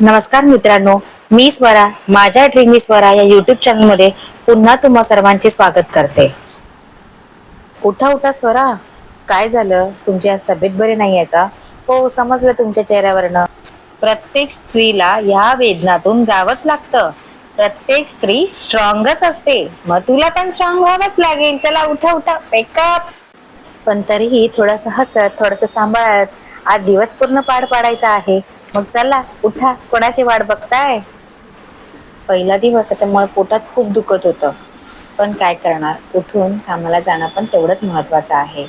नमस्कार मित्रांनो, मी स्वरा माझ्या ड्रीमी स्वरा या युट्यूब चॅनल मध्ये पुन्हा तुम्हा सर्वांचे स्वागत करते. उठा उठा स्वरा, काय झालं? तुमची आज तब्येत बरी नाही आहे का? हो, समजलं तुमच्या चेहऱ्यावरनं. प्रत्येक स्त्रीला या वेदनातून जावंच लागतं. प्रत्येक स्त्री स्ट्रॉंगच असते, मग तुला पण स्ट्रॉंग व्हावंच लागेल. चला उठा उठा, वेकअप. पण तरीही थोडंसं हसत, थोडंसं सांभाळत, आज दिवस पूर्ण पार पाडायचा आहे. मग चला उठा, कोणाची वाट बघताय? पहिला दिवस त्याच्यामुळे पोटात खूप दुखत होतं, पण काय करणार, उठून कामाला जाणं पण तेवढंच महत्वाचं आहे.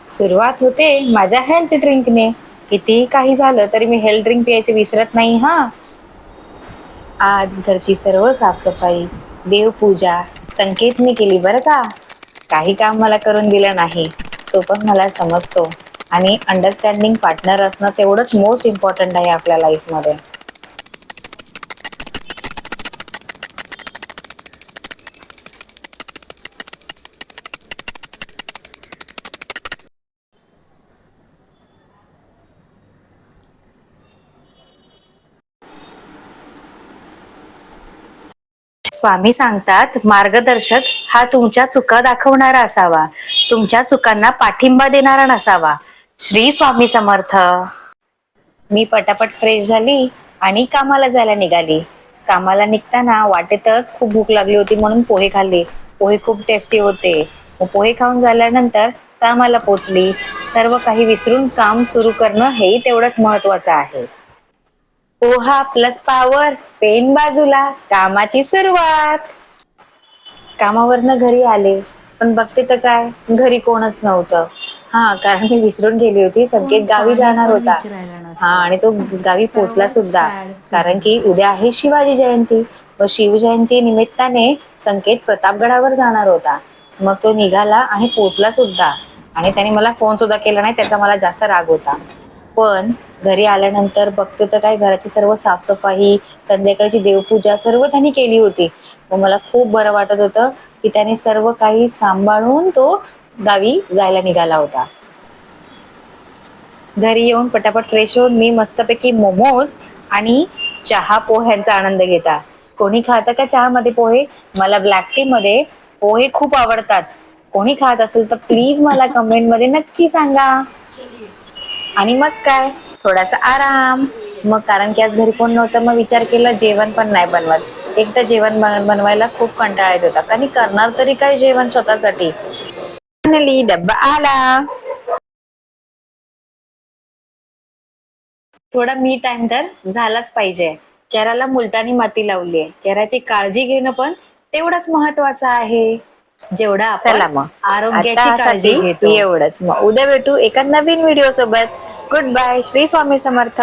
सुरुवात होते माझ्या हेल्थ ड्रिंकने. कितीही काही झालं तरी मी हेल्थ ड्रिंक प्यायचे विसरत नाही हा. आज घरची सर्व साफसफाई, देवपूजा संकेतने केली बरं का. काही काम मला करून दिलं नाही, तो पण मला समजतो. आणि अंडरस्टँडिंग पार्टनर असणं तेवढंच मोस्ट इम्पॉर्टंट आहे आपल्या लाईफमध्ये. स्वामी सांगतात, मार्गदर्शक हा तुमच्या चुका दाखवणारा असावा, तुमच्या चुकांना पाठिंबा देणारा नसावा. श्री स्वामी समर्थ. मी पटापट फ्रेश झाली आणि कामाला जायला निघाली. कामाला निघताना वाटेतच खूप भूक लागली होती म्हणून पोहे खाल्ले. पोहे खूप टेस्टी होते. मग पोहे खाऊन झाल्यानंतर कामाला पोचली. सर्व काही विसरून काम सुरू करणं हेही तेवढंच महत्वाचं आहे. पोहा प्लस पावर, पेन बाजूला, कामाची सुरुवात. कामावरनं घरी आले, पण बघते तर काय, घरी कोणच नव्हतं. हा, कारण मी विसरून गेली होती, संकेत कोण गावी पाणी जाणार पण होता. विचारायला हा, नसतं. आणि तो गावी पोचला सर्वात सुद्धा, सॅड कारण फीलिंग. की उद्या आहे शिवाजी जयंती. व शिवजयंती निमित्ताने संकेत प्रतापगडावर जाणार होता. मग तो निघाला आणि पोचला सुद्धा, आणि त्याने मला फोन सुद्धा केला नाही, त्याचा मला जास्त राग होता. पण घरी आल्यानंतर बघते तर काय, घराची सर्व साफसफाई, संध्याकाळची देवपूजा सर्व त्यांनी केली होती. मग मला खूप बरं वाटत होतं की त्याने सर्व काही सांभाळून तो गावी जायला निघाला होता. घरी येऊन पटापट फ्रेश होऊन मी मस्तपैकी मोमोज आणि चहा पोह्यांचा आनंद घेता. कोणी खातं का चहामध्ये पोहे? मला ब्लॅक टी मध्ये पोहे खूप आवडतात. कोणी खात असेल तर प्लीज मला कमेंट मध्ये नक्की सांगा. आणि मग काय, थोडासा आराम. मग कारण की आज घरी कोण नव्हतं, मग विचार केला जेवण पण नाही बनवत. एक तर जेवण बनवायला खूप कंटाळा येत होता, आणि करणार तरी काय जेवण स्वतःसाठी. फायनली डब्बा आला. थोडा मी टाइम तर झालाच पाहिजे. चेहऱ्याला मुलतानी माती लावली आहे, चेहऱ्याची काळजी घेणं पण तेवढंच महत्वाचं आहे, जेवढा आपण चला मग आरोग्याची काळजी आतासाठी घेतो. एवढंच. मग उद्या भेटू एका नवीन व्हिडिओ सोबत. Goodbye. श्री स्वामी समर्थ.